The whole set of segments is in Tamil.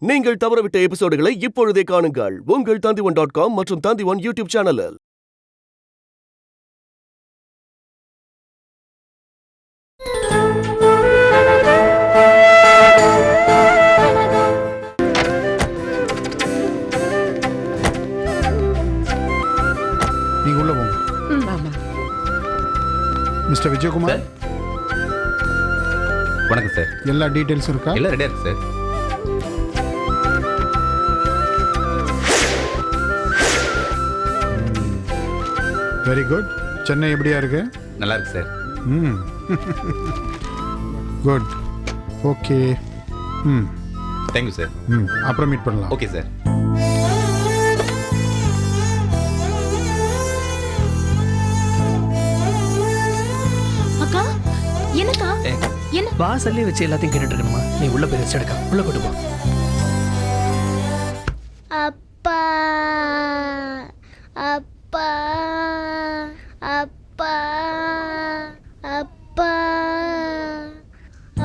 நீங்கள் தவறவிட்ட எபிசோடுகளை இப்பொழுதே காணுங்கள் உங்கள் Tandivan.com மற்றும் Tandivan யூடியூப் சேனலில். நீங்க உள்ள போங்க. மிஸ்டர் விஜயகுமார், வணக்கம் சார். எல்லா டீடைல்ஸ் இருக்கா? எல்லாம் ரெடியா இருக்கு சார். Very good. சென்னை எப்படியா இருக்கு? நல்லா இருக்கு sir. Good. Okay. Thank you sir. அப்புறம் மீட் பண்ணலாம். Okay sir. அக்கா, என்னக்கா? என்ன வாசல்லே வச்சு எல்லாத்தையும் கேட்டுட்டு இருக்கணுமா? நீ உள்ள போய் ரெஸ்ட் எடுக்க. உள்ள கூட்டு போ. அப்பா அப்பா அப்பா அப்பா அப்பா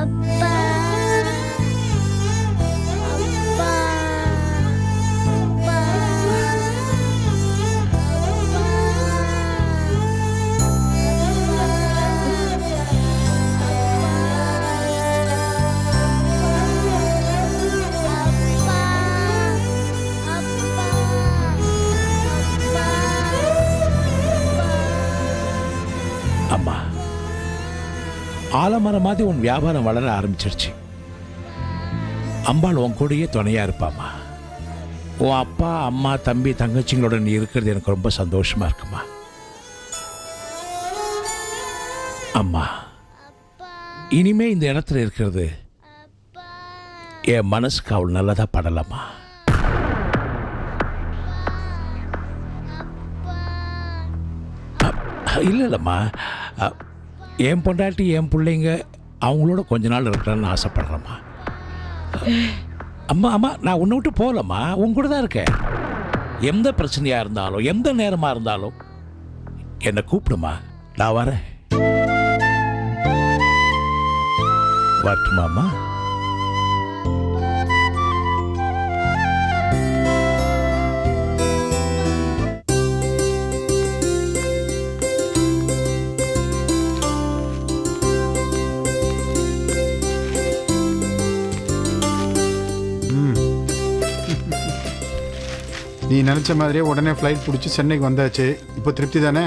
அப்பா அம்மா, ஆலமரம் மாதிரி உன் வியாபாரம் வளர ஆரம்பிச்சிருச்சு. அம்பாள் உன் கூடயே துணையா இருப்பாம்மா. உன் அப்பா அம்மா தம்பி தங்கச்சிங்களோட நீ இருக்கிறது எனக்கு ரொம்ப சந்தோஷமா இருக்குமா. அம்மா, இனிமே இந்த இடத்துல இருக்கிறது என் மனசுக்கு அவள் நல்லதா படலாமா. இல்லைல்லம்மா, என் பொண்டாட்டி என் பிள்ளைங்க அவங்களோட கொஞ்ச நாள் இருக்கிறான்னு ஆசைப்படுறேம்மா. அம்மா அம்மா, நான் உன்னை விட்டு போகலம்மா, உன் கூட தான் இருக்கேன். எந்த பிரச்சனையாக இருந்தாலும் எந்த நேரமாக இருந்தாலும் என்னை கூப்பிடுமா, நான் வரேன். வரட்டுமாம்மா? நீ நினைச்ச மாதிரியே உடனே ஃப்ளைட் பிடிச்சி சென்னைக்கு வந்தாச்சு. இப்போ திருப்தி தானே?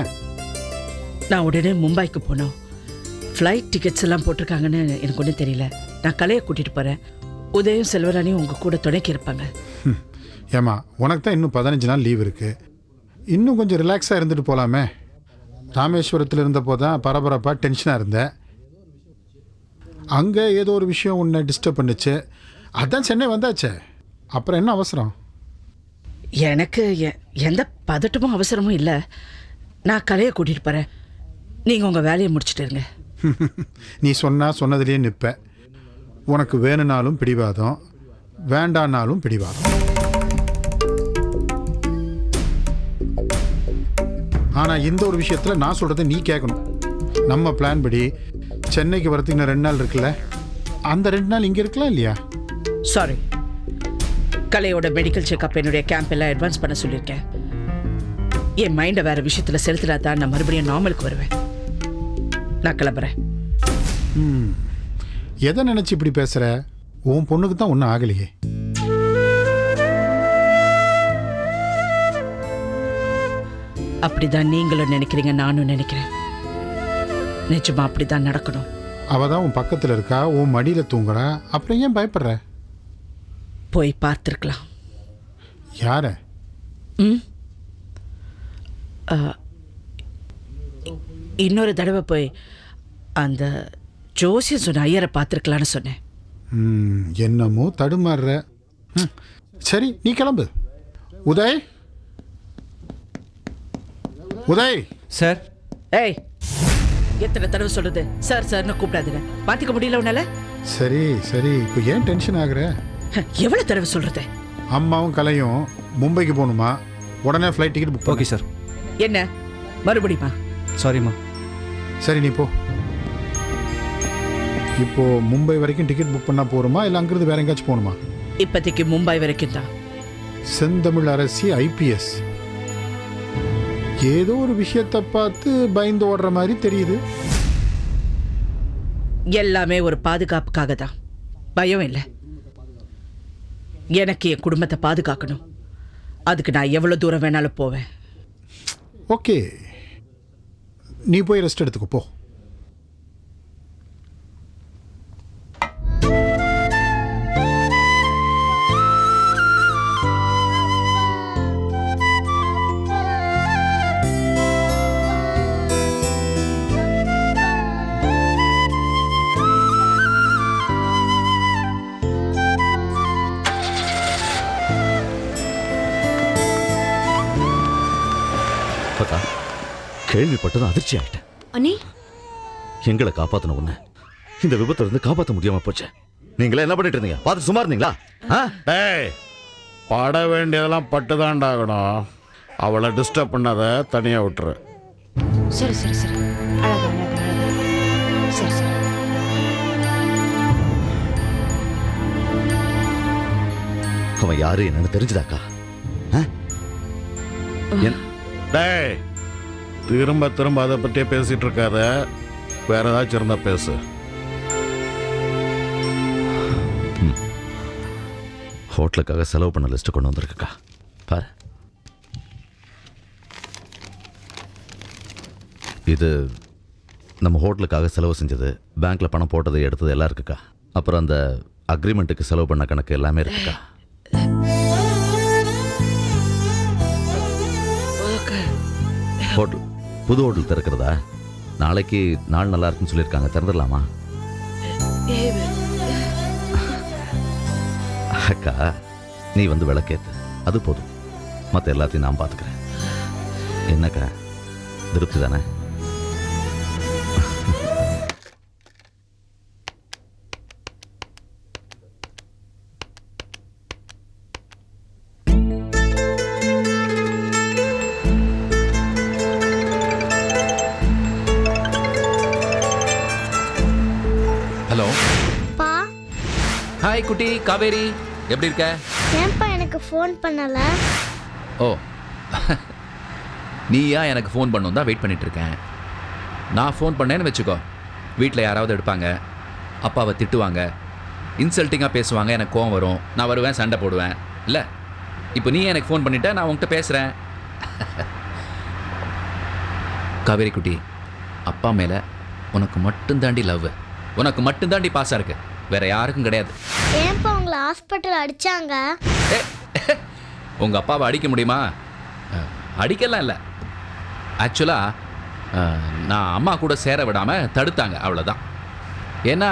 நான் உடனே மும்பைக்கு போனோம். ஃப்ளைட் டிக்கெட்ஸ் எல்லாம் போட்டிருக்காங்கன்னு எனக்கு ஒன்றும் தெரியல. நான் கலையை கூட்டிகிட்டு போகிறேன். உதயம் செல்வராணியும் உங்கள் கூட துணைக்கி இருப்பாங்க. ஏம்மா, உனக்கு தான் இன்னும் 15 நாள் லீவ் இருக்குது. இன்னும் கொஞ்சம் ரிலாக்ஸாக இருந்துட்டு போகலாமே. ராமேஸ்வரத்தில் இருந்தப்போ தான் பரபரப்பாக டென்ஷனாக இருந்தேன். அங்கே ஏதோ ஒரு விஷயம் உன்னை டிஸ்டர்ப் பண்ணுச்சு. அதான் சென்னை வந்தாச்சே, அப்புறம் என்ன அவசரம்? எனக்கு எந்த பதட்டமும் அவசரமும் இல்லை. நான் கலையை கூட்டிகிட்டு போகிறேன். நீங்கள் உங்கள் வேலையை முடிச்சுட்டு இருங்க. நீ சொன்னதுலேயே நிற்ப. உனக்கு வேணுனாலும் பிடிவாதம், வேண்டானாலும் பிடிவாதம். ஆனால் இந்த ஒரு விஷயத்தில் நான் சொல்கிறத நீ கேட்கணும். நம்ம பிளான் படி சென்னைக்கு வரதுக்கு இன்னும் 2 நாள் இருக்குல்ல, அந்த 2 நாள் இங்கே இருக்கலாம் இல்லையா? சாரி, கலையோட மெடிக்கல் செக்அப் என்னுடைய கேம்ப் எல்லாம் அட்வான்ஸ் பண்ண சொல்லியிருக்கேன். என் மைண்டை வேறு விஷயத்தில் செலுத்தினா தான் நான் மறுபடியும் நார்மலுக்கு வருவேன். நான் கிளம்புறேன். எதை நினச்சி இப்படி பேசுகிற? உன் பொண்ணுக்கு தான் ஒன்றும் ஆகலையே. அப்படிதான் நீங்களும் நினைக்கிறீங்க, நானும் நினைக்கிறேன். நிஜமா அப்படிதான் நடக்கணும். அவள் தான் உன் பக்கத்தில் இருக்கா, உன் மடியில் தூங்குறா, அப்புறம் ஏன் பயப்படுற? போய் பார்த்துருக்கலாம். யார? இன்னொரு தடவை போய் அந்த ஜோசியம் சொன்ன ஐயரை பார்த்துருக்கலான்னு சொன்னேன். என்னமோ தடுமாறுற. சரி, நீ கிளம்பு. உதய், உதய் சார். ஏய், எத்தனை தடவை சொல்றது சார் சார்னு கூப்பிடாதுன்னு? பார்த்துக்க முடியல உன்னால? சரி சரி, இப்போ ஏன் டென்ஷன் ஆகுற? எவ்வளவு தடவை சொல்றது? அம்மாவும் கலையும் மும்பைக்கு போகணுமா, உடனே flight ticket book. Okay sir. என்ன மறுபடியுமா? சாரிம்மா. சரி, நீ போ. இப்போ மும்பை வரைக்கும் டிக்கெட் புக் பண்ணால் போகிறோமா, இல்லை அங்கிருந்து வேற எங்கேயாச்சும் போகணுமா? இப்போதைக்கு மும்பை வரைக்கும் தான். செந்தமிழ் அரசி ஐபிஎஸ். ஏதோ ஒரு விஷயத்தை பார்த்து பயந்து ஓடுற மாதிரி தெரியுது. எல்லாமே ஒரு பாதுகாப்புக்காக தான். பயம் இல்லை. எனக்கு என் குடும்பத்தை பாதுகாக்கணும். அதுக்கு நான் எவ்வளோ தூரம் வேணாலும் போவேன். ஓகே, நீ போய் ரெஸ்ட் எடுத்துக்கோ போ. அப்பதா கேள்விப்பட்டதும் அதிர்ச்சி ஆயிட்டேன். அண்ணி எங்களை காப்பாத்தின உன்னை இந்த விபத்துல இருந்து காப்பாற்ற முடியாம போச்சு. நீங்களே என்ன பண்ணிட்டு இருந்தீங்க? பார்த்து சும்மா இருந்தீங்களா? டேய், பட வேண்டியதெல்லாம் பட்டுதான்டாகணும். அவளை டிஸ்டர்ப் பண்ணாத, தனியாக விட்டுரு. சரி சரி சரி அழகா அழகா அழகா சரி சரி. அவன் யாரு என்னன்னு தெரிஞ்சுதாக்கா? டேய், திரும்ப திரும்ப அதை பற்றியே பேசிட்டு இருக்காத. வேற ஏதாச்சும் இருந்தா பேசு. ஹோட்டலுக்காக செலவு பண்ண லிஸ்ட் கொண்டு வந்திருக்கா பாரு. இது நம்ம ஹோட்டலுக்காக செலவு செஞ்சது, பேங்க்ல பணம் போட்டது, எடுத்தது எல்லாம் இருக்குக்கா. அப்புறம் அந்த அக்ரிமெண்ட்டுக்கு செலவு பண்ண கணக்கு எல்லாமே இருக்குக்கா. ஹோட்டல் புது ஹோட்டல் திறக்கிறதா? நாளைக்கு நாள் நல்லா இருக்குன்னு சொல்லியிருக்காங்க, திறந்துடலாமா? அக்கா, நீ வந்து விளக்கேத்து, அது போதும். மற்ற எல்லாத்தையும் நான் பார்த்துக்கிறேன். என்னக்கா, திருப்தி தானே? ஹலோ. பா ஹாய் குட்டி காவேரி, எப்படி இருக்க? ஏன்பா எனக்கு ஃபோன் பண்ணல? ஓ, நீயா எனக்கு ஃபோன் பண்ணணும் தான் வெயிட் பண்ணிட்டு இருக்கேன். நான் ஃபோன் பண்ணேன்னு வச்சுக்கோ, வீட்டில் யாராவது எடுப்பாங்க, அப்பாவை திட்டுவாங்க, இன்சல்ட்டிங்காக பேசுவாங்க, எனக்கு கோவம் வரும், நான் வருவேன், சண்டை போடுவேன். இல்லை, இப்போ நீ எனக்கு ஃபோன் பண்ணிட்ட, நான் உன்கிட்ட பேசுகிறேன். காவேரி குட்டி, அப்பா மேலே உனக்கு மட்டும்தாண்டி லவ், உனக்கு மட்டும்தாண்டி பாசம் இருக்கு, வேற யாருக்கும் கிடையாது. ஏன்பா உங்களை ஹாஸ்பிட்டல் அடிச்சாங்க? உங்கள் அப்பாவை அடிக்க முடியுமா? அடிக்கலாம் இல்லை, ஆக்சுவலாக நான் அம்மா கூட சேர விடாமல் தடுத்தாங்க, அவ்வளோதான். ஏன்னா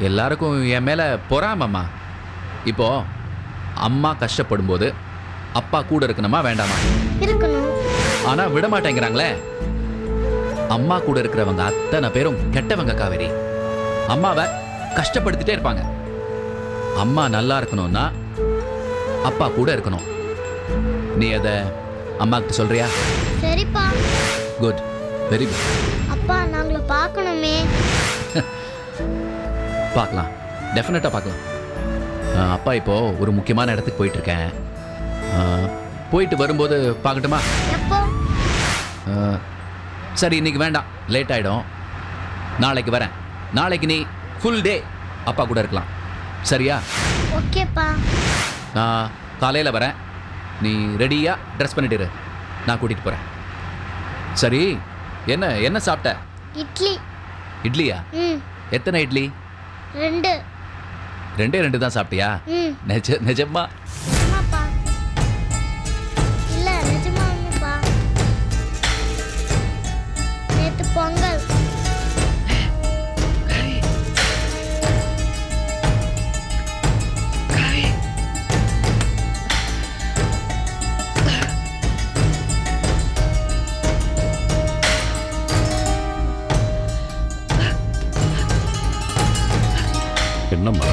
எல்லாருக்கும் என் மேலே பொறாமம்மா. இப்போது அம்மா கஷ்டப்படும்போது அப்பா கூட இருக்கணுமா வேண்டாமா? இருக்கணும். ஆனால் விட மாட்டேங்கிறாங்களே. அம்மா கூட இருக்கிறவங்க அத்தனை பேரும் கெட்டவங்க காவேரி. அம்மாவை கஷ்டப்படுத்திட்டே இருப்பாங்க. அம்மா நல்லா இருக்கணும்னா அப்பா கூட இருக்கணும். நீ அதை அம்மாக்கிட்ட சொல்றியா? சரிப்பா. Good, very good. அப்பா நாங்கள பார்க்கணுமே. பார்க்கலாம், டெஃபினட்டாக பார்க்கலாம். அப்பா இப்போது ஒரு முக்கியமான இடத்துக்கு போயிட்டுருக்கேன். போயிட்டு வரும்போது பார்க்கட்டுமா? எப்போ? சரி, இன்னைக்கு வேண்டாம், லேட் ஆகிடும். நாளைக்கு வரேன். நாளைக்கு நீ ஃபுல் டே அப்பா கூட இருக்கலாம், சரியா? ஓகேப்பா. நான் காலையில் வரேன், நீ ரெடியாக ட்ரெஸ் பண்ணிட்டு இரு, நான் கூட்டிகிட்டு போகிறேன். சரி, என்ன என்ன சாப்பிட்ட? இட்லி. இட்லியா? எத்தனை இட்லி? 2. ரெண்டே தான் சாப்பிட்டியா? நிஜமா? ஆமாப்பா. இல்ல நிஜமாப்பா. நேத்து பொங்கல். என்னம்மா?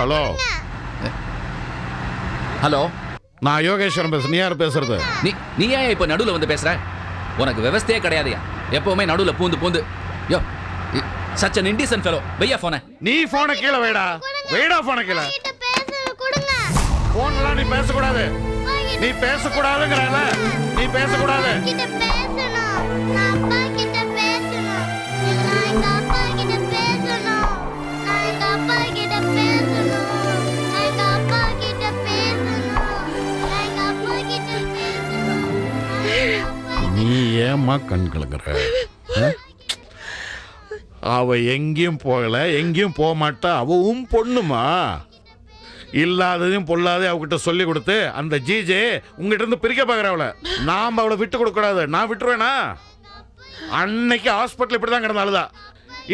ஹலோ. ஹலோ, நான் யோகேஸ்வரன் பேசுறேன். நீ யார் பேசுறது? நீ ஏன் இப்போ நடுவில் வந்து பேசுகிற? உனக்கு விவஸ்தையே கிடையாதுயா. எப்பவுமே நடுவில் பூந்து யோ சச் அன் இண்டிசன் ஃபெலோ. வையா போன. நீ போனை கீழே வைடா. வைடா போனை கீழே. போன்லாம் நீ பேசக்கூடாது. நீ பேசக்கூடாதுங்கிறல. நீ பேசக்கூடாது. நீ ஏமா கண் கலங்குற? அவ எங்கேயும் போகல, எங்கேயும் போக மாட்டா. அவவும் பொண்ணுமா. இல்லாததையும் பொல்லாதையும் அவகிட்ட சொல்லி கொடுத்து அந்த ஜிஜே உங்ககிட்ட இருந்து பிரிக்க பார்க்குற அவளை. நாம் அவளை விட்டு கொடுக்க கூடாது. நான் விட்டுருவேனா? அன்னைக்கு ஹாஸ்பிட்டல் இப்படி தான் கிடந்தாலுதா.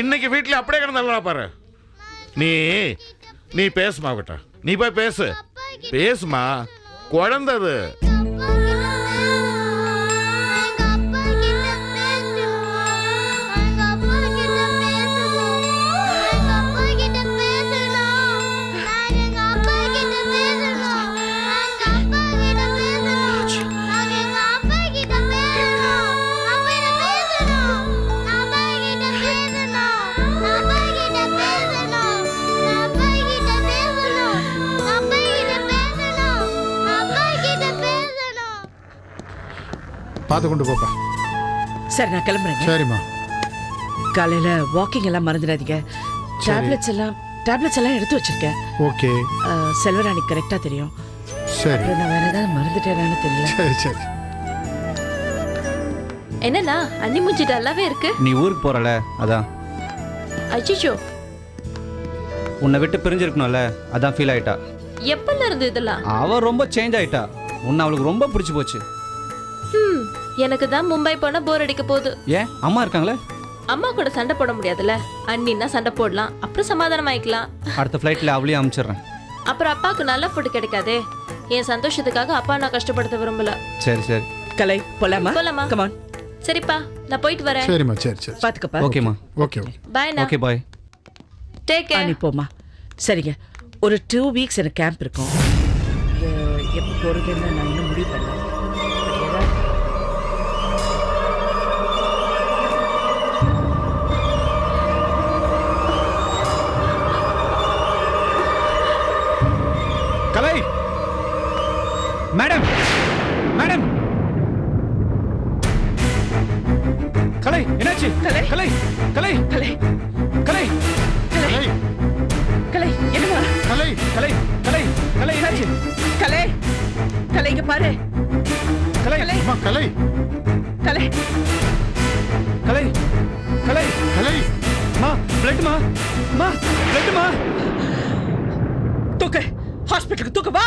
இன்னைக்கு வீட்டில் அப்படியே கிடந்தாலுதா பாரு. நீ பேசுமா அவகிட்ட. நீ போய் பேசுமா. குழந்தது. பார்த்து கொண்டு போப்பா. சரி நான் கிளம்புறேங்க. சரிம்மா. காலையில வாக்கிங் எல்லாம் மறந்துடாதீங்க. டேப்லெட்ஸ் எல்லாம் எடுத்து வச்சிருக்கேன். ஓகே. செல்வராணி கரெக்டா தெரியும். சரி. அப்புறம் நான் வேற ஏதாவது மறந்துட்டேனான்னு தெரியல. சரி. என்னண்ணா அண்ணி மூஞ்சி டல்லாவே இருக்கு. நீ ஊருக்கு போறல அதான். அச்சிச்சோ, உன்னை விட்டு பிரிஞ்சிருக்கணும்ல அதான் ஃபீல் ஆயிட்டா. எப்பல இருந்து இதெல்லாம்? அவ ரொம்ப சேஞ்ச் ஆயிட்டா. உன்னை அவளுக்கு ரொம்ப பிடிச்சி போச்சு. எனக்கு தான் மும்பை போனா போர் அடிக்க போகுது. ஏன் அம்மா இருக்காங்களே? அம்மா கூட சண்டை போட முடியாதுல்ல. அண்ணின்னா சண்டை போடலாம், அப்புறம் சமாதானம் ஆயிக்கலாம். அடுத்த ஃப்ளைட்டில் அவளையும் அனுப்பிச்சிடுறேன். அப்புறம் அப்பாவுக்கு நல்ல ஃபுட் கிடைக்காதே. என் சந்தோஷத்துக்காக அப்பா நான் கஷ்டப்படுத்த விரும்பல. சரி. கலை போலாமா? போலாமா? Come on. சரிப்பா, நான் போயிட்டு வரேன். சரிம்மா. சரி. பாத்துக்கப்பா. ஓகேம்மா. ஓகே. பாய் நான். Okay bye. Take care. நீ போமா. சரிங்க. ஒரு 2 வீக்ஸ் எனக்கு கேம்ப் இருக்கும். எப்போ போறதுன்னு நான் இன்னும் முடிவு பண்ணல. கலை மேடம் கலை என்னாச்சு? கலை. கலை கலை கலை கலை கலை என்னமா? கலை கலை கலை கலை என்னாச்சு? கலை கலை இங்க பாரு. கலை அம்மா கலை. கலை கலை கலை கலை. மா பிளட்மா. தூக்கு. ஹாஸ்பிட்டலுக்கு தூக்கு வா.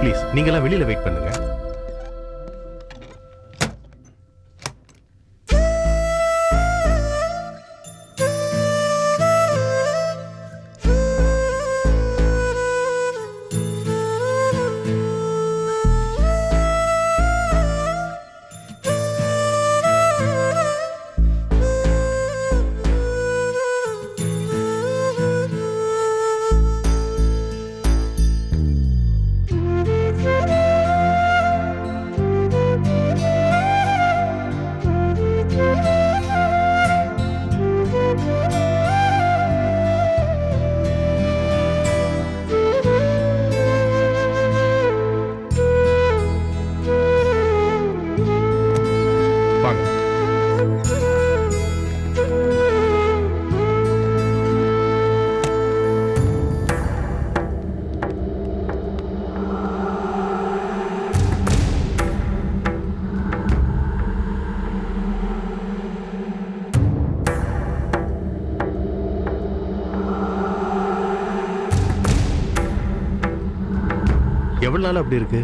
ப்ளீஸ் நீங்களாம் வெளியில வெயிட் பண்ணுங்க. எவ்வளவு நாள் அப்படி இருக்கு?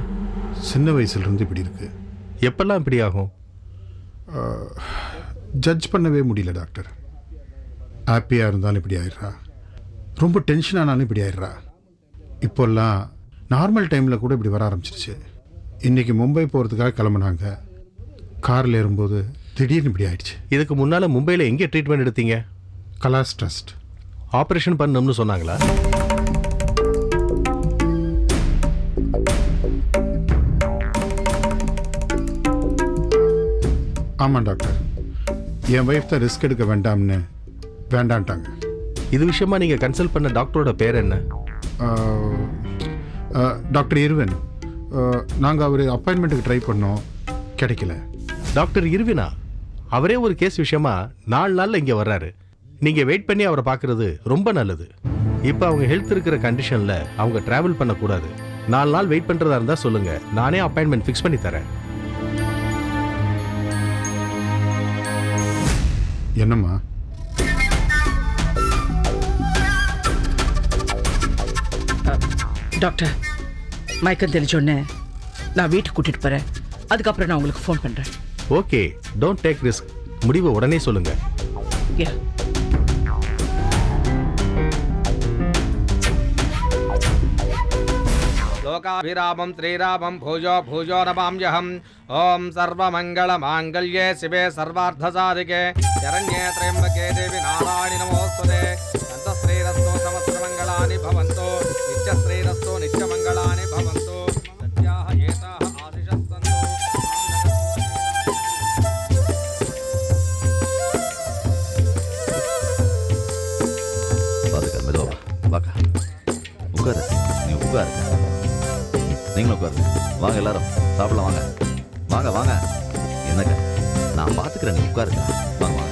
சின்ன வயசுல இருந்து இப்படி இருக்கு. எப்பெல்லாம் இப்படி ஆகும்? ஜட்ஜ் பண்ணவே முடியல டாக்டர். ஹாப்பியாக இருந்தாலும் இப்படி ஆயிடுறா, ரொம்ப டென்ஷன் ஆனாலும் இப்படி ஆயிடுறா. இப்போல்லாம் நார்மல் டைமில் கூட இப்படி வர ஆரம்பிச்சிருச்சு. இன்றைக்கி மும்பை போகிறதுக்காக கிளம்புனாங்க. காரில் ஏறும்போது திடீர்னு இப்படி ஆயிடுச்சு. இதுக்கு முன்னால் மும்பையில் எங்கே ட்ரீட்மெண்ட் எடுத்தீங்க? கலாஸ் ட்ரஸ்ட். ஆப்ரேஷன் பண்ணணும்னு சொன்னாங்களா? ஆமாம் டாக்டர், என் ஒய்ஃப் தான் ரிஸ்க் எடுக்க வேண்டாம்னு வேண்டான்ட்டாங்க. இது விஷயமா நீங்கள் கன்சல்ட் பண்ண டாக்டரோட பேர் என்ன? டாக்டர் இருவன். நாங்கள் அவர் அப்பாயின்மெண்ட்டுக்கு ட்ரை பண்ணோம், கிடைக்கல. டாக்டர் இருவினா அவரே ஒரு கேஸ் விஷயமா 4 நாளில் இங்கே வர்றாரு. நீங்கள் வெயிட் பண்ணி அவரை பார்க்குறது ரொம்ப நல்லது. இப்போ அவங்க ஹெல்த் இருக்கிற கண்டிஷனில் அவங்க ட்ராவல் பண்ணக்கூடாது. 4 நாள் வெயிட் பண்ணுறதா இருந்தால் சொல்லுங்கள், நானே அப்பாயின்மெண்ட் ஃபிக்ஸ் பண்ணி தரேன். என்னம்மா? டாக்டர், மயக்கம் தெளிச்சோடனே நான் வீட்டுக்கு கூட்டிட்டு போறேன். அதுக்கப்புறம் நான் உங்களுக்கு ஃபோன் பண்றேன். Okay, don't take risk. முடிவை உடனே சொல்லுங்கள். Yeah. लोकाभिरामं श्रीरामं भूजो भूजो नमाम्यहम्। ओम सर्वमंगलमांगल्ये शिवे सर्वार्थसाधिके शरण्ये त्र्यंबके देवी नारायणि नमोस्तुते। दन्तश्रीरस्तु समस्तमंगलानि भवन्तु, नित्यश्रीरस्तु नित्यमंगलानि भवन्तु। सत्याः एताः आशिषस्तन्तु। பாதுகா மெதுவா வாக்கா, உட்காரு, நீ உட்காரு, நீங்களும் உட்காருங்க. வாங்க எல்லாரும் சாப்பிடலாம், வாங்க வாங்க வாங்க. என்னக்கா, நான் பார்த்துக்கிறேன், நீ உட்காருக்கா. வாங்க வாங்க.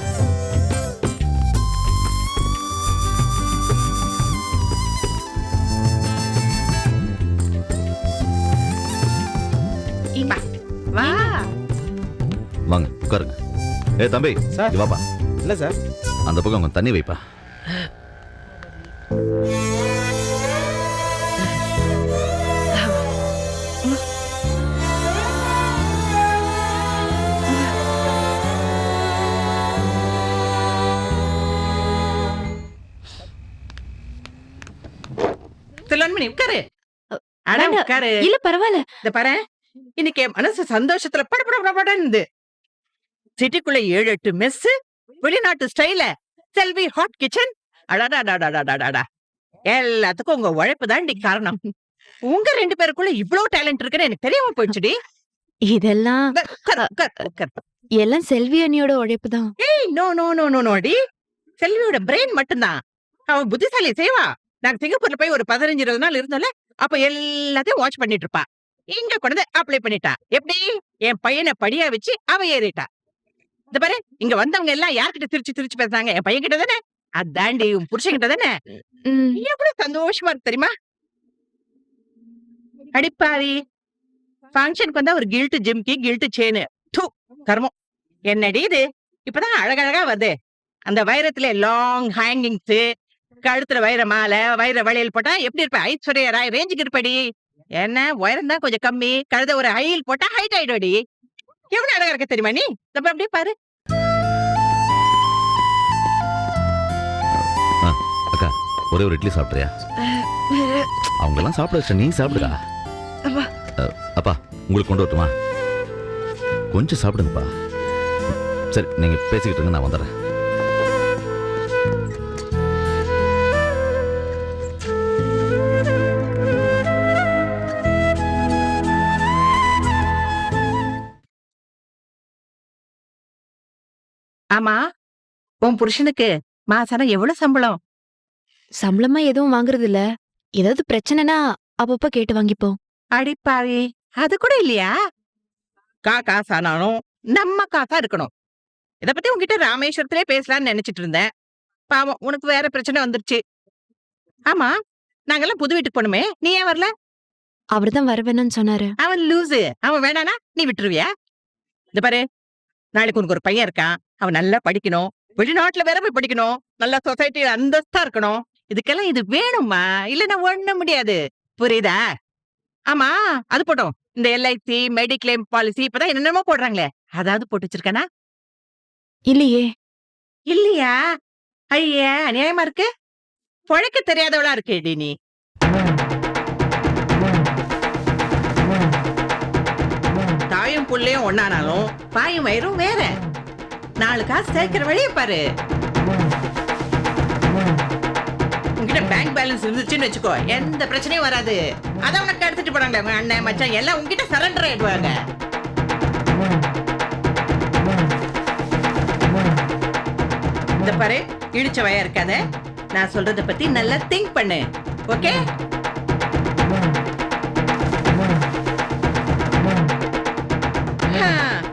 வா. வாங்க உட்காருங்க. ஏ தம்பி, சார். இங்க வாப்பா. இல்லை சார். அந்த பக்கம் கொஞ்சம் தண்ணி வைப்பா. திலன்மணி உட்காரு. அட வேண்டாம். உட்காரு. இல்ல பரவாயில்ல. இந்த பாரு, இன்னைக்கு என் மனசு சந்தோஷத்துல படபடபடன்னு. சிட்டிக்குள்ள 7-8 மெஸ், வெளிநாட்டு ஸ்டைல, செல்வி ஹாட் கிச்சன். அடாடாடாடாடாடாடா, எல்லாத்துக்கும் உங்க உழைப்பு தாண்டி காரணம். உங்க 2 பேருக்குள்ள இவ்வளவு டேலண்ட் இருக்குன்னு எனக்கு தெரியாம போயிடுச்சுடி. இதெல்லாம் உட்காரு, உட்காரு, உட்காரு. எல்லாம் செல்வி அண்ணியோட உழைப்பு தான். ஏய், நோ நோ நோ நோ நோடி. செல்வியோட பிரெயின் மட்டும்தான். அவன் புத்திசாலி செய்வா. நாங்க சிங்கப்பூர்ல போய் ஒரு 15-20 நாள் இருந்தோம்ல, அப்ப எல்லாத்தையும் வாட்ச் பண்ணிட்டு இருப்பா. இங்க கொண்டு அப்ளை பண்ணிட்டா. எப்படி? என் பையனை படியா வச்சு அவ ஏறிட்டா. இந்த பாரு, இங்க வந்தவங்க எல்லாம் யார்கிட்ட திருச்சி திருச்சி பேசுறாங்க? என் பையன் கிட்ட தானே. அதாண்டி உன் புருஷன் கிட்ட தானே. ம். எவ்வளவு சந்தோஷமா இருக்கு தெரியுமா? அடிப்பாரி, ஃபங்க்ஷனுக்கு வந்தா ஒரு கில்ட்டு ஜிம்கி, கில்ட்டு செயின். தூ கர்மம். என்னடி இது? இப்பதான் அழகழகா வருது. அந்த வைரத்துல லாங் ஹேங்கிங்ஸ், கழுத்துல வைர மாலை, வைர வளையல் போட்டா எப்படி இருப்ப? ஐஸ்வர்யா ராய் ரேஞ்சுக்கு இருப்படி. என்ன உயரம் தான் கொஞ்சம் கம்மி, கழுத ஒரு ஹைல் போட்டா ஹைட் ஆயிடுவடி. எவ்வளவு அழகா இருக்க தெரியுமா நீ? நம்ம அப்படியே பாரு. அக்கா, ஒரே ஒரு இட்லி சாப்பிட்றியா? அவங்களெல்லாம் சாப்பிட வச்சா நீ சாப்பிடுடா. அப்பா, உங்களுக்கு கொண்டு வரட்டுமா? கொஞ்சம் சாப்பிடுங்கப்பா. சரி, நீங்க பேசிக்கிட்டு இருங்க, நான் வந்துடுறேன். ஆமா, உன் புருஷனுக்கு மாசானம் எவ்வளவு சம்பளம்? சம்பளமா எதுவும் வாங்குறது இல்ல. ஏதாவது பிரச்சனைனா அப்பப்ப கேட்டு வாங்கிப்போம். அடிப்பாவி, அது கூட இல்லையா? காசானாலும் நம்ம காசா இருக்கணும். இத பத்தி உன்கிட்ட ராமேஸ்வரத்திலே பேசலாம்னு நினைச்சிட்டு இருந்தேன். பாவம், உனக்கு வேற பிரச்சனை வந்துருச்சு. ஆமா, நாங்கெல்லாம் புது வீட்டுக்கு போணுமே, நீ ஏன் வரல? அவர்தான் வர வேணும்னு சொன்னாரு. அவன் லூசு. அவன் வேணானா நீ விட்டுருவியா? இந்த பாரு, நாளைக்கு உனக்கு ஒரு பையன் இருக்கான். அவன் நல்லா படிக்கணும், வெளிநாட்டுல வேற போய் படிக்கணும், நல்ல சொசைட்டில அந்தஸ்தா இருக்கணும். இதுக்கெல்லாம் இது வேணுமா? இல்லன்னா ஒண்ணு முடியாது. புரியுதா? ஆமா, அது போட்டோம். இந்த எல்ஐசி, மெடிக்ளைம் பாலிசி இப்பதான் என்னென்னமோ போடுறாங்களே, அதாவது போட்டு வச்சிருக்கானா? இல்லையே. இல்லையா? ஐயா அநியாயமா இருக்கு. பொழைக்க தெரியாதவளா இருக்கேடி நீ. தாயும் புள்ளையும் ஒன்னானாலும் பாயும் வயிறும் வேற. 4 காசு சேர்க்கிற வழியை பாரு. உங்ககிட்ட பேங்க் பேலன்ஸ் இருந்துச்சுன்னு வச்சுக்கோ, எந்த பிரச்சனையும் வராது. அதான் உனக்கு எடுத்துட்டு போறாங்களே உங்க அண்ணன் மச்சான் எல்லாம் உங்ககிட்ட சரண்டர் ஆயிடுவாங்க. இந்த பாரு, இடிச்ச வயா இருக்காத. நான் சொல்றத பத்தி நல்லா திங்க் பண்ணு. ஓகே?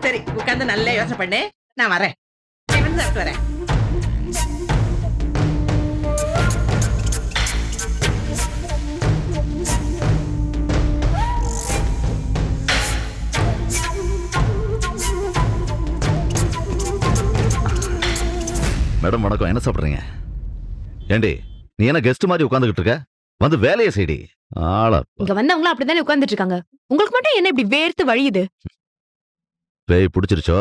சரி, உட்கார்ந்து நல்லா யோசனை பண்ணு. நான் வரேன். சாப்பிட்டு வரேன். மேடம் வணக்கம். என்ன சாப்பிட்றீங்க? ஏண்டி நீ என்ன கெஸ்ட் மாதிரி உட்காந்துக்கிட்டு இருக்க? வந்து வேலையை செய்டி. ஆளா இங்க வந்தவங்களும் அப்படித்தானே உட்கார்ந்துட்டு இருக்காங்க. உங்களுக்கு மட்டும் என்ன இப்படி வேர்த்து வழியுது? பேய் பிடிச்சிருச்சோ?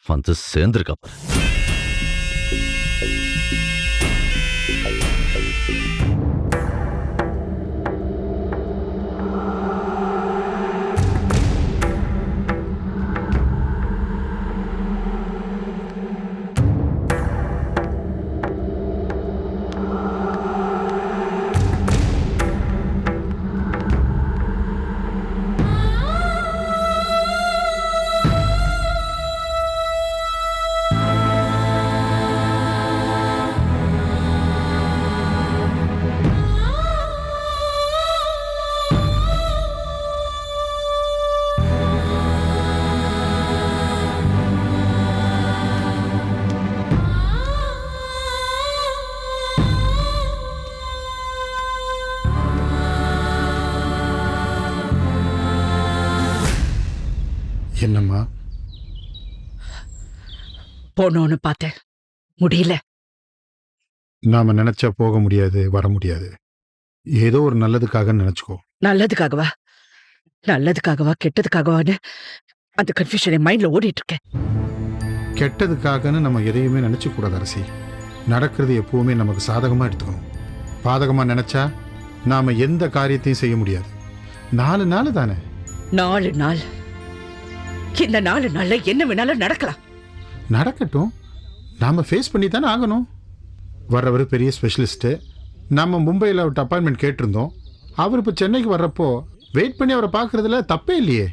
வந்து சேர்ந்துருக்கா பாரு. என்னம்மா? போனோன்னு பார்த்தேன், முடியல. நாம நினைச்சா போக முடியாது, வர முடியாது. ஏதோ ஒரு நல்லதுக்காக நினைச்சுக்கோ. நல்லதுக்காகவா? நல்லதுக்காகவா கெட்டதுக்காகவான்னு அந்த கன்ஃபியூஷன் என் மைண்ட்ல ஓடிட்டு இருக்கேன். கெட்டதுக்காகன்னு நம்ம எதையுமே நினைச்சு கூடாது அரசி. நடக்கிறது எப்பவுமே நமக்கு சாதகமா எடுத்துக்கணும். பாதகமா நினைச்சா நாம எந்த காரியத்தையும் செய்ய முடியாது. 4 நாள் தானே. 4 நாள். இந்த 4 நாள்ல என்ன வேணாலும் நடக்கலாம். நடக்கட்டும், நாம ஃபேஸ் பண்ணி தானே ஆகணும். வர்றவர் பெரிய ஸ்பெஷலிஸ்ட்டு. நம்ம மும்பையில் அவர்கிட்ட அப்பாயின்மெண்ட் கேட்டிருந்தோம். அவர் இப்போ சென்னைக்கு வர்றப்போ வெயிட் பண்ணி அவரை பார்க்கறதுல தப்பே இல்லையே.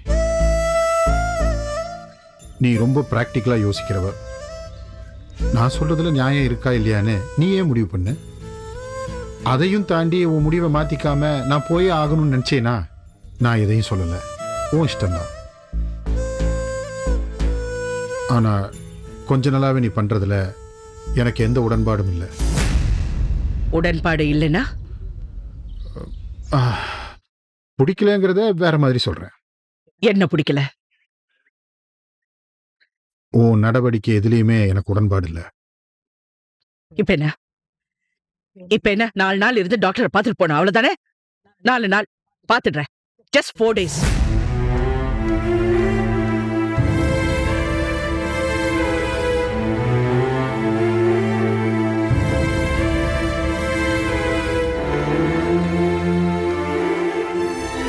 நீ ரொம்ப ப்ராக்டிக்கலாக யோசிக்கிறவர். நான் சொல்றதுல நியாயம் இருக்கா இல்லையான்னு நீயே முடிவு பண்ணு. அதையும் தாண்டி உன் முடிவை மாற்றிக்காம நான் போயே ஆகணும்னு நினச்சேனா நான் எதையும் சொல்லலை. உன் இஷ்டம்தான். ஆனால் கொஞ்ச நாளாவே நீ பண்ணுறதுல எனக்கு எந்த உடன்பாடும் இல்லை. உடன்பாடு இல்லைன்னா? பிடிக்கலங்கிறத வேற மாதிரி சொல்கிறேன். என்ன பிடிக்கல? உன் நடவடிக்கை எதுலேயுமே எனக்கு உடன்பாடு இல்லை. இப்ப என்ன? 4 நாள் இருந்து டாக்டரை பார்த்துட்டு போனோம், அவ்வளவுதானே? 4 நாள் பார்த்துடுறேன். Just 4 days.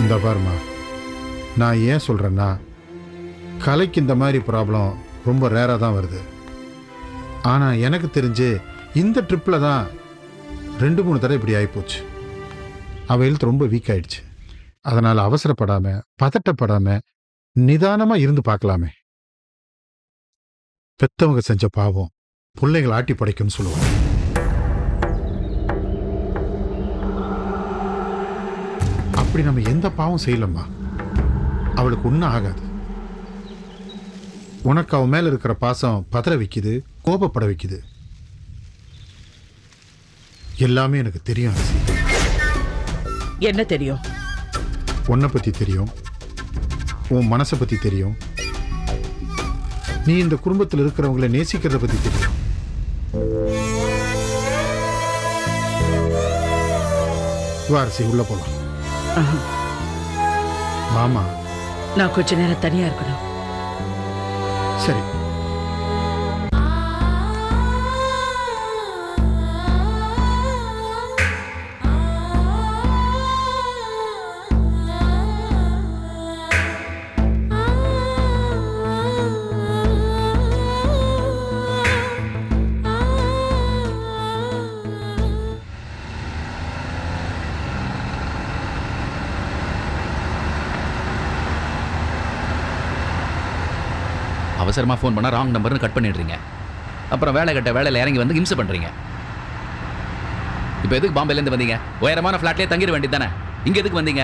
இந்த பாருமா, நான் ஏன் சொல்கிறேன்னா, கலைக்கு இந்த மாதிரி ப்ராப்ளம் ரொம்ப ரேராக தான் வருது. ஆனால் எனக்கு தெரிஞ்சு இந்த ட்ரிப்பில் தான் 2-3 தடவை இப்படி ஆகிப்போச்சு. அவள் ஹெல்த் ரொம்ப வீக் ஆயிடுச்சு. அதனால் அவசரப்படாமல் பதட்டப்படாமல் நிதானமாக இருந்து பார்க்கலாமே. பெத்தவங்க செஞ்ச பாவம் பிள்ளைகள் ஆட்டி படைக்கும்னு சொல்லுவாங்க. அப்படி நம்ம எந்த பாவம் செய்யலம்மா. அவளுக்கு ஒன்றும் ஆகாது. உனக்கு அவன் மேல இருக்கிற பாசம் பதற வைக்குது, கோபப்பட வைக்குது. எல்லாமே எனக்கு தெரியும் அரசி. என்ன தெரியும்? உன்னை பத்தி தெரியும், உன் மனசை பத்தி தெரியும், நீ இந்த குடும்பத்தில் இருக்கிறவங்களை நேசிக்கிறத பத்தி தெரியும். அரசி உள்ள போலாம். மாமா, நான் கொஞ்ச நேரம் தனியா இருக்கணும். சரி. அவசரமாக ஃபோன் பண்ணால் ராங் நம்பர்னு கட் பண்ணிடுறீங்க. அப்புறம் வேலை கட்ட வேலையில் இறங்கி வந்து இம்சை பண்ணுறீங்க. இப்போ எதுக்கு பாம்பேலேருந்து வந்தீங்க? உயரமான ஃப்ளாட்லேயே தங்கிட வேண்டியது தானே. இங்கே எதுக்கு வந்தீங்க?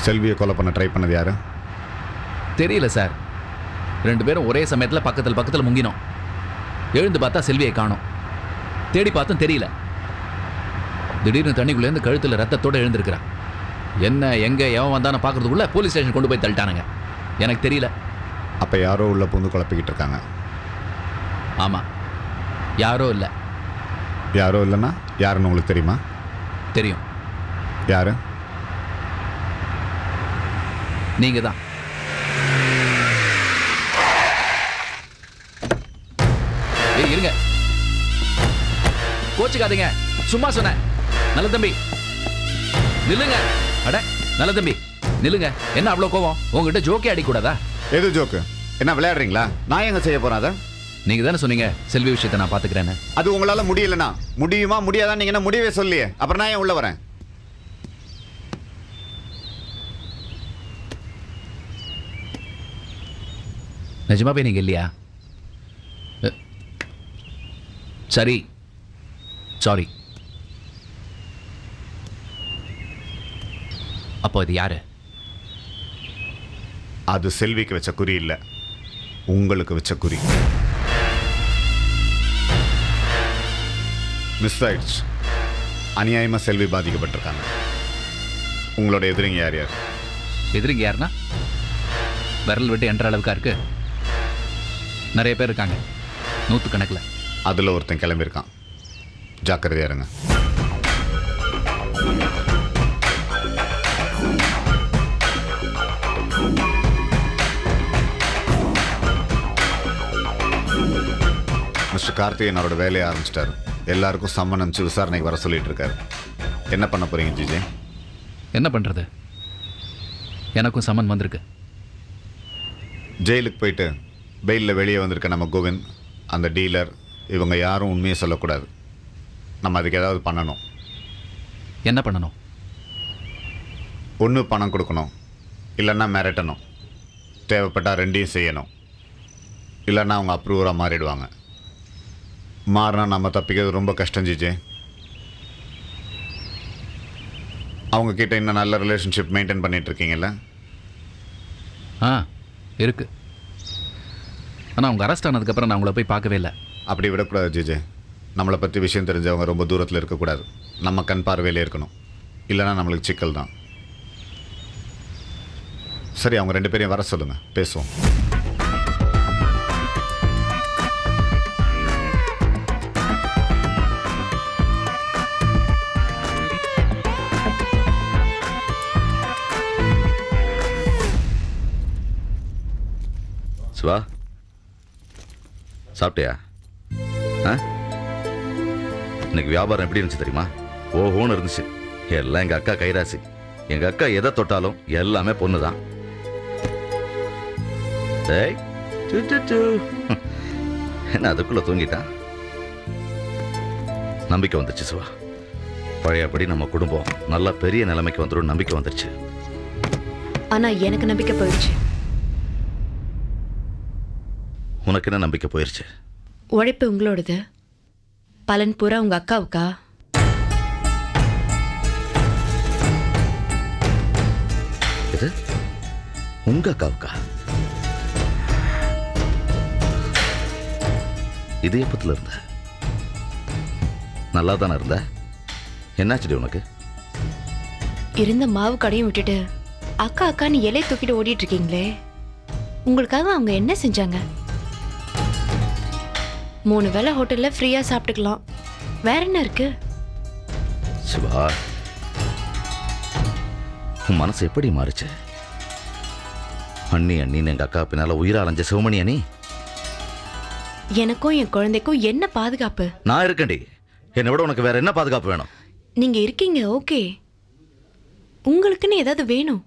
செல்வியை கொலை பண்ண ட்ரை பண்ணது யாரு? தெரியல சார். 2 பேரும் ஒரே சமயத்தில் பக்கத்தில் முங்கினோம். எழுந்து பார்த்தா செல்வியை காணோம். தேடி பார்த்தும் தெரியல. திடீர்னு தண்ணிக்குள்ளேருந்து கழுத்தில் ரத்தத்தோடு எழுந்திருக்கிறான். என்ன எங்கே எவன் வந்தானு பார்க்கறதுக்குள்ள போலீஸ் ஸ்டேஷன் கொண்டு போய் தள்ளிட்டானுங்க. எனக்கு தெரியல. அப்போ யாரோ உள்ள புந்து குழப்பிக்கிட்டு இருக்காங்க. ஆமாம், யாரோ இல்லை. யாரோ இல்லைன்னா யாருன்னு உங்களுக்கு தெரியுமா? தெரியும். யாரு? நீங்கள் தான். ஏய் இருங்க, கோச்சுக்காதீங்க, சும்மா சொன்னேன். நல்ல தம்பி நில்லுங்க. அட நல்ல தம்பி நில்லுங்க. என்ன அவ்வளோ கோவம்? உங்ககிட்ட ஜோக்கே அடிக்கூடாதா? எது ஜோக்கு? என்ன விளையாடுறீங்களா? நான் எங்க செய்ய போறேன் அதை? நீங்கள் தானே சொன்னீங்க செல்வி விஷயத்தை நான் பார்த்துக்கிறேன்னு. அது உங்களால் முடியலண்ணா. முடியுமா முடியாதான் நீங்கள் என்ன முடியவே சொல்லியே. அப்புறம் நான் ஏன் உள்ள வரேன்? நிஜமாவே நீங்கள் இல்லையா? சரி, சாரி. அப்போ இது யாரு? அது செல்விக்கு வச்ச குறி இல்லை, உங்களுக்கு வச்ச குறி. மிஸ் ஆயிடுச்சு. அநியாயமாக செல்வி பாதிக்கப்பட்டிருக்காங்க. உங்களோட எதிரிங்க யார் யார்? எதிரிங்க யாருன்னா விரல் விட்டு என்ற அளவுக்கா இருக்கு? நிறைய பேர் இருக்காங்க, 100 கணக்கில். அதில் ஒருத்தன் கிளம்பியிருக்கான். ஜாக்கிரதையா இருங்க. மிஸ்டர் கார்த்திகேயன் அவரோட வேலையை ஆரம்பிச்சிட்டாரு. எல்லாருக்கும் சம்மன் அனுப்பிச்சு விசாரணைக்கு வர சொல்லிட்டு இருக்காரு. என்ன பண்ண போறீங்க ஜிஜே? என்ன பண்ணுறது, எனக்கும் சம்மன் வந்திருக்கு. ஜெயிலுக்கு போயிட்டு பெயிலில் வெளியே வந்திருக்க நம்ம கோவிந்த், அந்த டீலர், இவங்க யாரும் உண்மையை சொல்லக்கூடாது. நம்ம அதுக்கு ஏதாவது பண்ணணும். என்ன பண்ணணும்? ஒன்று பணம் கொடுக்கணும், இல்லைன்னா மிரட்டணும். தேவைப்பட்டால் ரெண்டையும் செய்யணும். இல்லைன்னா அவங்க அப்ரூவராக மாறிடுவாங்க. மாறினா நம்ம தப்பிக்கிறது ரொம்ப கஷ்டம் ஜிஜே. அவங்கக்கிட்ட இன்னும் நல்ல ரிலேஷன்ஷிப் மெயின்டைன் பண்ணிகிட்ருக்கீங்கல்ல? இருக்கு. ஆனால் அவங்க அரெஸ்ட் ஆனதுக்கப்புறம் நான் அவங்கள போய் பார்க்கவே இல்லை. அப்படி விடக்கூடாது ஜிஜே. நம்மளை பற்றி விஷயம் தெரிஞ்சவங்க ரொம்ப தூரத்தில் இருக்கக்கூடாது. நம்ம கண் பார்வையிலே இருக்கணும். இல்லைன்னா நம்மளுக்கு சிக்கல் தான். சரி, அவங்க 2 பேரையும் வர சொல்லுங்கள், பேசுவோம். சிவா, சாப்பிட்டியா? இன்னைக்கு வியாபாரம் எப்படி இருந்துச்சு தெரியுமா? ஓஹோன்னு இருந்துச்சு. எல்லாம் எங்கள் அக்கா கைராசி. எங்கள் அக்கா எதை தொட்டாலும் எல்லாமே பொண்ணு தான். என்ன அதுக்குள்ளே தூங்கிட்டான்? நம்பிக்கை வந்துருச்சு சிவா. பழையபடி நம்ம குடும்பம் நல்லா பெரிய நிலைமைக்கு வந்துடும் நம்பிக்கை வந்துருச்சு. ஆனா எனக்கு நம்பிக்கை போயிடுச்சு. உனக்கு என்ன நம்பிக்கை போயிடுச்சு? உழைப்பு உங்களோடது, பலன் பூரா உங்க அக்காவுக்கா? இது உங்க அக்காவுக்கா? இது எப்பத்துல இருந்த? நல்லா தானே இருந்த? என்னாச்சுடி உனக்கு? இருந்த மாவு கடையும் விட்டுட்டு அக்கா அக்கான்னு இலையை தூக்கிட்டு ஓடிட்டு இருக்கீங்களே, உங்களுக்காக அவங்க என்ன செஞ்சாங்க? 3 வேளை ஹோட்டல்ல ஃப்ரீயா சாப்பிட்டுக்கலாம், வேற என்ன இருக்கு? சிவா, உன் மனசு எப்படி மாறுச்சு? அண்ணி அண்ணின்னு எங்க அக்கா பின்னால உயிரை அலைஞ்ச சிவமணி அண்ணி. எனக்கும் என் குழந்தைக்கும் என்ன பாதுகாப்பு? நான் இருக்கேன்டி. என்னை விட உனக்கு வேற என்ன பாதுகாப்பு வேணும்? நீங்க இருக்கீங்க, ஓகே. உங்களுக்குன்னு ஏதாவது வேணும்.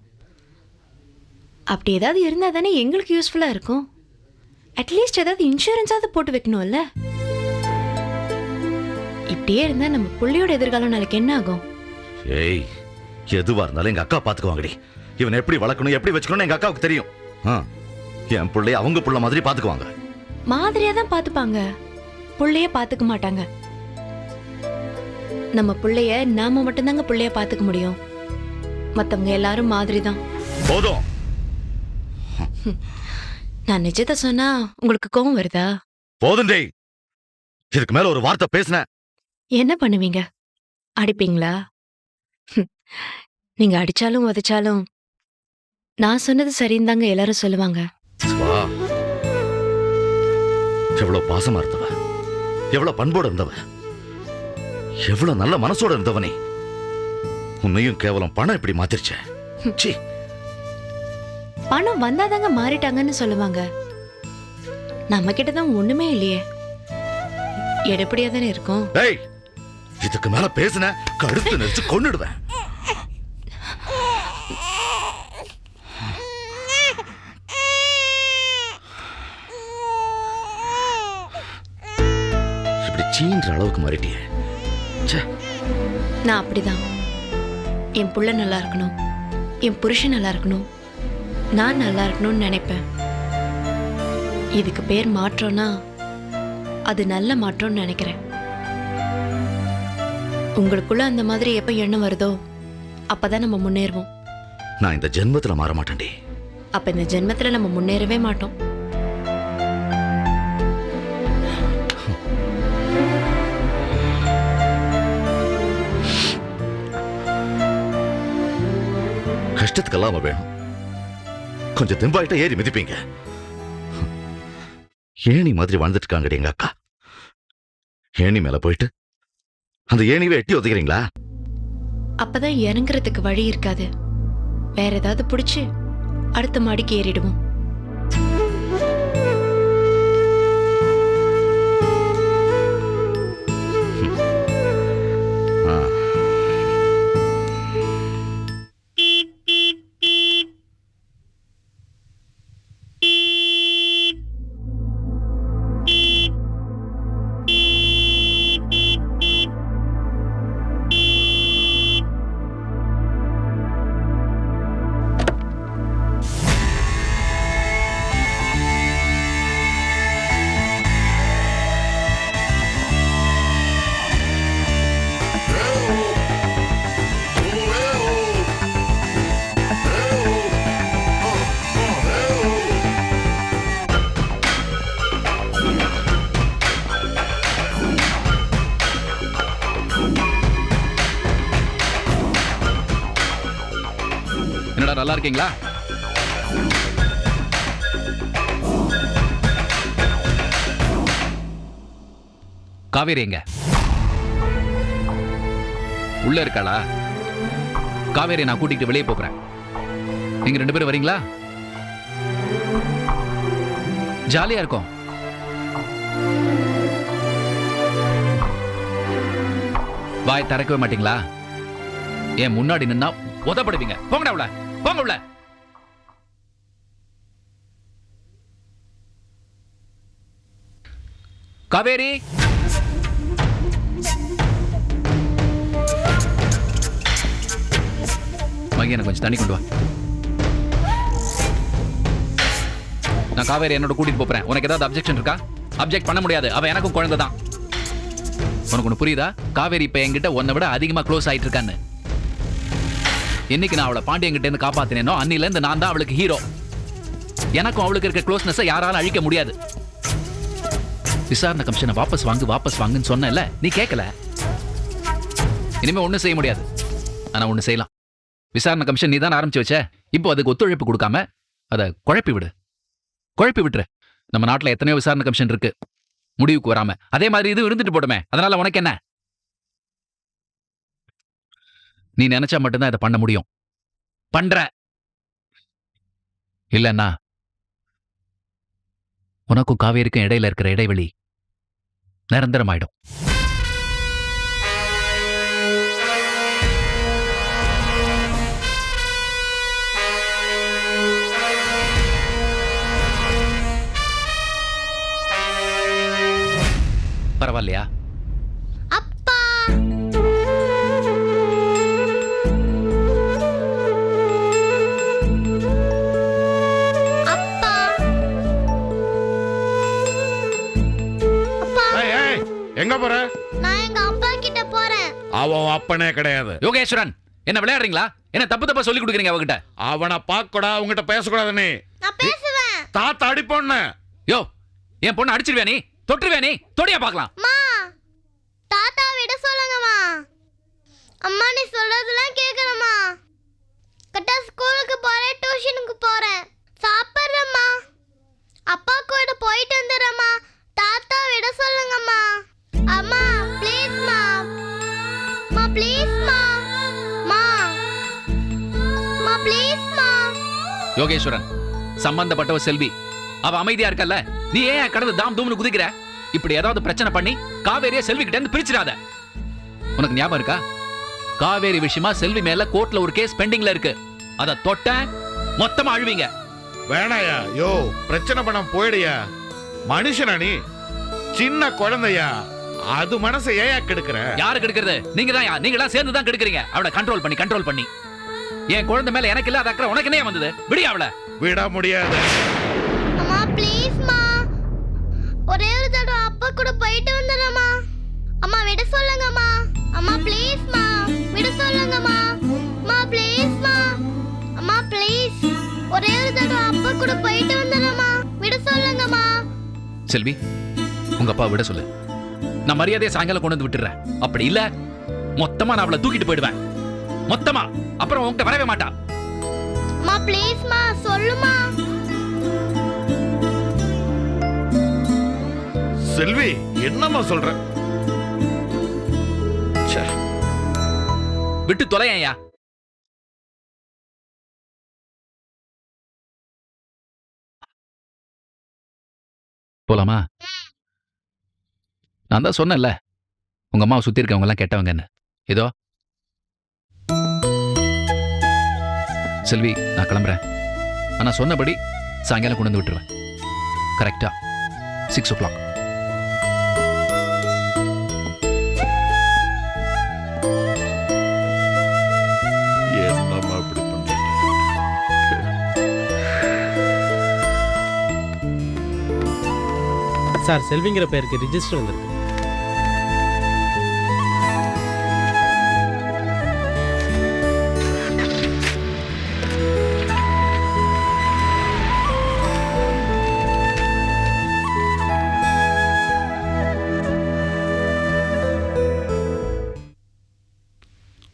அப்படி ஏதாவது இருந்தா தானே எங்களுக்கு யூஸ்ஃபுல்லா இருக்கும். அட்லீஸ்ட் ஏதாவது இன்சூரன்ஸாவது போட்டு வைக்கணும்ல. இப்படியே இருந்தா நம்ம புள்ளியோட எதிர்காலம் நாளைக்கு என்ன ஆகும்? ஏய், எதுவா இருந்தாலும் எங்க அக்கா பாத்துக்குவாங்கடி. இவனை எப்படி வளர்க்கணும் எப்படி வச்சுக்கணும் எங்க அக்காவுக்கு தெரியும். என் பிள்ளைய அவங்க புள்ள மாதிரி பாத்துக்குவாங்க. மாதிரியா தான் பாத்துப்பாங்க, புள்ளைய பாத்துக்க மாட்டாங்க. நம்ம புள்ளைய நாம மட்டும்தாங்க புள்ளைய பாத்துக்க முடியும். மத்தவங்க எல்லாரும் மாதிரி தான். போதும். நான் நிஜத்தை சொன்னா உங்களுக்கு கோவம் வருதா? போதும் டேய். இதுக்கு மேல ஒரு வார்த்தை பேசுன என்ன பண்ணுவீங்க? அடிப்பீங்களா? நீங்க அடிச்சாலும் உதைச்சாலும் நான் சொன்னது சரின்னு தாங்க எல்லாரும் சொல்லுவாங்க. சிவா, எவ்வளவு பாசமா இருந்தவ, எவ்வளவு பண்போட இருந்தவ, எவ்வளவு நல்ல மனசோட இருந்தவனே, உன்னையும் கேவலம் பணம் இப்படி மாத்திருச்சே. சீ. பணம் வந்தாதாங்க மாறிட்டாங்கன்னு சொல்லுவாங்க. நம்ம கிட்டதான் ஒண்ணுமே இல்லையே, எடுப்படியா தானே இருக்கும். டேய், இதுக்கு மேல பேசுன கழுத்து நெரிச்சு கொன்னுடுவேன். இப்படி சீன்ற அளவுக்கு மாறிட்டியே. ச்சே. நான் அப்படிதான். என் புள்ள நல்லா இருக்கணும், என் புருஷன் நல்லா இருக்கணும், நான் நல்லா இருக்கணும்னு நினைப்பேன். இதுக்கு பேர் மாற்றம்னா அது நல்ல மாற்றம்னு நினைக்கிறேன். உங்களுக்குள்ள அந்த மாதிரி எப்ப எண்ணம் வருதோ அப்பதான் நம்ம முன்னேறுவோம். நான் இந்த ஜென்மத்துல மாற மாட்டேன்டி. அப்ப இந்த ஜென்மத்துல நம்ம முன்னேறவே மாட்டோம். கஷ்டத்துக்கெல்லாம் அவ வேணும். கொஞ்சம் தெம்பாயிட்ட ஏறி மிதிப்பீங்க. ஏணி மாதிரி வாழ்ந்துட்டு இருக்காங்கடி எங்க அக்கா. ஏணி மேல போயிட்டு அந்த ஏணிவை எட்டி ஒதுக்கிறீங்களா? அப்பதான் இறங்குறதுக்கு வழி இருக்காது. வேற ஏதாவது பிடிச்சு அடுத்த மாடிக்கு ஏறிடுவோம். என்னடா நல்லா இருக்கீங்களா? காவேரி எங்க? உள்ள இருக்காளா? காவேரி நான் கூட்டிட்டு வெளியே போறேன். நீங்க 2 பேரும் வரீங்களா? ஜாலியா இருக்கும். வாய் திறக்கவே மாட்டீங்களா? ஏன் முன்னாடி நின்னா உதப்படுவீங்க. போங்கடா உள்ள, போங்க உள்ள. காவேரி, மகி எனக்கு கொஞ்சம் தண்ணி கொண்டு வா. நான் காவேரி என்னோட கூட்டிட்டு போறேன். உனக்கு ஏதாவது அப்ஜெக்ஷன் இருக்கா? அப்ஜெக்ட் பண்ண முடியாது. அவ எனக்கும் குழந்தை தான். உனக்கு ஒண்ணு புரியுதா? காவேரி இப்ப என்கிட்ட உன்னை விட அதிகமா க்ளோஸ் ஆயிட்டு இருக்கான்னு. என்னைக்கு நான் அவளை பாண்டியங்கிட்ட இருந்து காப்பாத்தினேனோ அன்னில இருந்து நான் தான் அவளுக்கு ஹீரோ. எனக்கும் அவளுக்கு இருக்க க்ளோஸ்னஸ் யாராலும் அழிக்க முடியாது. விசாரணை கமிஷனை வாபஸ் வாங்குன்னு சொன்னல, நீ கேட்கல. இனிமே ஒண்ணும் செய்ய முடியாது. ஆனா ஒண்ணு செய்யலாம். விசாரணை கமிஷன் நீ தான் ஆரம்பிச்சு வச்ச. இப்போ அதுக்கு ஒத்துழைப்பு கொடுக்காம அதை குழப்பி விட்டுரு. நம்ம நாட்டுல எத்தனையோ விசாரணை கமிஷன் இருக்கு, முடிவுக்கு வராம. அதே மாதிரி இது இருந்துட்டு போடுமே. அதனால உனக்கு என்ன? நீ நினைச்சா மட்டும்தான் இதை பண்ண முடியும். பண்ற இல்லன்னா உனக்கும் காவேரிக்கும் இடையில இருக்கிற இடைவெளி நிரந்தரமாயிடும். பரவாயில்லையா? அப்பா, அப்பா, எங்க போற? நான் எங்க அப்பா கிட்ட போறேன். அவன் அப்பனே கிடையாது. யோகேஸ்வரன், என்ன விளையாடுறீங்களா? என்ன தப்பு தப்பா சொல்லி கொடுக்குறீங்க அவகிட்ட? அவனை பார்க்கக்கூடா, அவங்ககிட்ட பேசக்கூடாது. நீ நான் பேசுவேன். தாத்தா அடிப்பொண்ணு. யோ, என் பொண்ணு அடிச்சிருவியா நீ? தொட்டுருவியா நீ? தொடியா பார்க்கலாம். அம்மா, தாத்தா விட சொல்லுங்கம்மா. அம்மா நீ சொல்றதெல்லாம் கேக்குறேம்மா. கரெக்டா ஸ்கூலுக்கு போறேன், டியூஷனுக்கு போறேன், சாப்பிட்றேம்மா, அப்பா கூட போயிட்டு வந்துடுறேம்மா. தாத்தா விட சொல்லுங்கம்மா. அம்மா ப்ளீஸ்மா. அம்மா ப்ளீஸ்மா. அம்மா ப்ளீஸ்மா. யோகேஸ்வரன், சம்பந்தப்பட்டவ செல்வி. அவ அமைதியா இருக்கல்ல, நீ ஏன் கடந்து தாம் தூம்னு குதிக்கிற? இப்படி ஏதாவது பிரச்சனை பண்ணி காவேரியை செல்வி கிட்ட இருந்து பிரிச்சிடாத. உனக்கு ஞாபகம் இருக்கா? காவேரி விஷயமா செல்வி மேல கோர்ட்ல ஒரு கேஸ் பெண்டிங்ல இருக்கு. அத தொட்ட மொத்தமா அழுவீங்க. வேணாயா? யோ, பிரச்சனை பண்ண போயிடுயா. மனுஷனா நீ? சின்ன குழந்தையா? அது மனசை ஏயா கெடுக்கிற? யாரு கெடுக்கிறது? நீங்க தான். நீங்க எல்லாம் சேர்ந்து தான் கெடுக்கிறீங்க. அவளை கண்ட்ரோல் பண்ணி என் குழந்தை மேல எனக்கு இல்லாத அக்கறை உனக்கு என்ன வந்தது? விடியா அவளை. விட முடியாது. அம்மா ப்ளீஸ்மா. ஒரே ஒரு தடவை அப்பா கூட போயிட்டு வந்துடுறேம்மா. அம்மா விட சொல்லுங்கம்மா. அம்மா ப்ளீஸ்மா விட சொல்லுங்கம்மா. அம்மா ப்ளீஸ்மா. அம்மா ப்ளீஸ், ஒரே ஒரு தடவை அப்பா கூட போயிட்டு வந்துடுறேம்மா. விட சொல்லுங்கம்மா. செல்வி, உங்க அப்பா விட சொல்லு. நான் மரியாதையை சாயங்காலம் கொண்டு வந்து விட்டுறேன். அப்படி இல்ல மொத்தமா நான் அவளை தூக்கிட்டு போயிடுவேன். மொத்தமா. அப்புறம் உன்கிட்ட வரவே மாட்டா. அம்மா ப்ளீஸ்மா சொல்லுமா. செல்வி, என்னம்மா சொல்ற? விட்டு தொலையா. போலாமா? நான் தான் சொன்னேன்ல, உங்க அம்மாவை சுத்தி இருக்கவங்க எல்லாம் கெட்டவங்கன்னு. ஏதோ செல்வி, நான் கிளம்புறேன். ஆனா சொன்னபடி சாயங்காலம் கொண்டு வந்து விட்டுருவேன். கரெக்டா 6 o'clock. என்னம்மா இப்படி பண்றீங்க? சார், செல்விங்கிற பேருக்கு ரிஜிஸ்டர் வந்திருக்கு.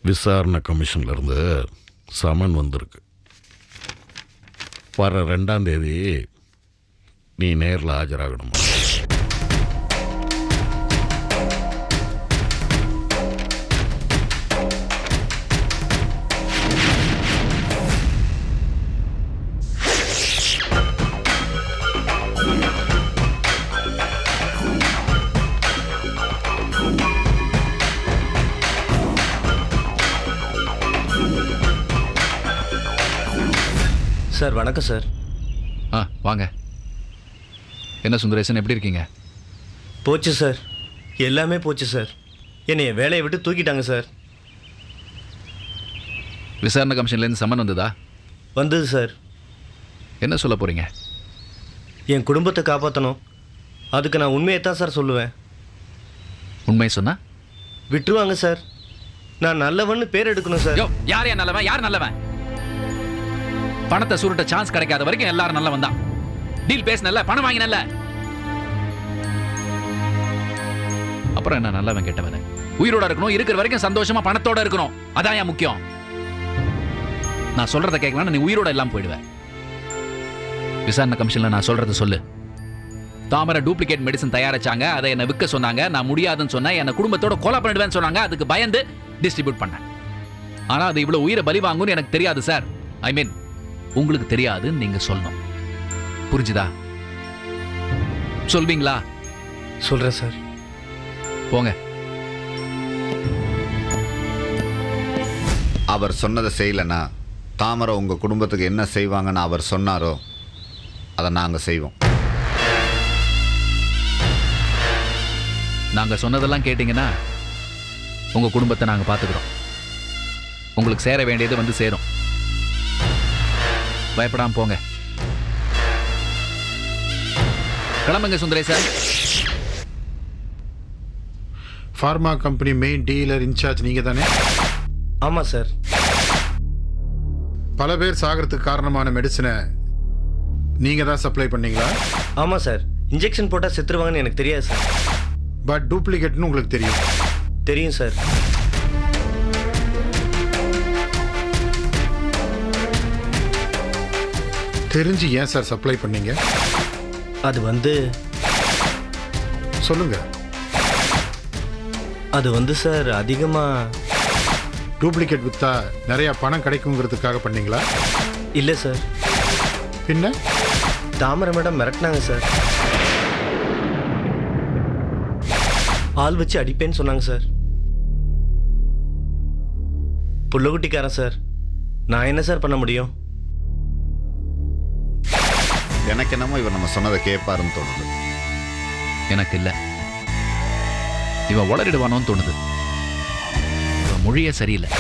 விசாரணை கமிஷன்ல இருந்து சமன் வந்திருக்கு. வர 2ஆம் தேதி நீ நேரில் ஆஜராகணும். சார் வணக்கம் சார். வாங்க. என்ன சுந்தரேசன், எப்படி இருக்கீங்க? போச்சு சார், எல்லாமே போச்சு சார். என்னைய வேலையை விட்டு தூக்கிட்டாங்க சார். விசாரணை கமிஷன்லேருந்து சம்மன் வந்ததா? வந்தது சார். என்ன சொல்ல போறீங்க? என் குடும்பத்தை காப்பாற்றணும், அதுக்கு நான் உண்மையை தான் சார் சொல்லுவேன். உண்மை சொன்னா விட்டுருவாங்க சார். நான் நல்லவன்னு பேர் எடுக்கணும் சார். யார் நல்லவன்? யார் நல்லவன்? பணத்தை சுருட்ட சான்ஸ் கிடைக்காத வரைக்கும் எல்லாரும் நல்லவன் தான். டீல் பேசினல்ல, பணம் வாங்கினல்ல, அப்புறம் என்ன நல்லவன் கெட்டவன்? உயிரோட இருக்கணும், இருக்கிற வரைக்கும் சந்தோஷமா பணத்தோட இருக்கணும். அதான் ஏன் முக்கியம். நான் சொல்றத கேட்கலாம், நீ உயிரோட எல்லாம் போயிடுவேன். விசாரணை கமிஷன்ல நான் சொல்றத சொல்லு. தாமரை டூப்ளிகேட் மெடிசன் தயாரிச்சாங்க, அதை என்ன விற்க சொன்னாங்க. நான் முடியாதுன்னு சொன்னேன். என்ன குடும்பத்தோட கொலை பண்ணிடுவேன்னு சொன்னாங்க. அதுக்கு பயந்து டிஸ்ட்ரிபியூட் பண்ணேன். ஆனா அது இவ்வளவு உயிரை பலி வாங்கும்னு எனக்கு தெரியாது சார். ஐ மீன், உங்களுக்கு தெரியாதுன்னு நீங்க சொல்லணும். புரிஞ்சுதா? சொல்வீங்களா? சொல்றேன் சார். போங்க. அவர் சொன்னதை செய்யலைன்னா தாமரை உங்க குடும்பத்துக்கு என்ன செய்வாங்கன்னு அவர் சொன்னாரோ அதை நாங்க செய்வோம். நாங்க சொன்னதெல்லாம் கேட்டீங்கன்னா உங்க குடும்பத்தை நாங்க பாத்துக்கிறோம். உங்களுக்கு சேர வேண்டியது வந்து சேரும். பயப்படாம போங்க. கிளம்புங்க Sundaresan. Pharma company main dealer in charge நீங்கள் தானே? ஆமாம் சார். பல பேர் சாகிறதுக்கு காரணமான மெடிசனை நீங்கள் தான் சப்ளை பண்ணீங்களா? ஆமாம் சார். இன்ஜெக்ஷன் போட்டால் செத்துருவாங்கன்னு எனக்கு தெரியாது சார். பட் டூப்ளிகேட்னு உங்களுக்கு தெரியும். தெரியும் சார். தெரிஞ்சு ஏன் சார் சப்ளை பண்ணீங்க? அது வந்து சொல்லுங்க. அது வந்து சார் அதிகமாக டூப்ளிகேட் விற்றா நிறையா பணம் கிடைக்குங்கிறதுக்காக பண்ணீங்களா? இல்லை சார். பின்ன தாமரை மேடம் மிரட்டினாங்க சார். ஆள் வச்சு அடிப்பேன்னு சொன்னாங்க சார். புள்ளகுட்டிக்காரன் சார். நான் என்ன சார் பண்ண முடியும்? எனக்கு என்னமோ இவர் நம்ம சொன்னதை கேட்பாருன்னு தோணுது. எனக்கு இல்லை, இவன் உளறிடுவானோன்னு தோணுது. இவன் மொழியே சரியில்லை.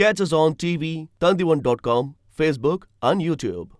Catch us on TV, Tandivan.com, Facebook and YouTube.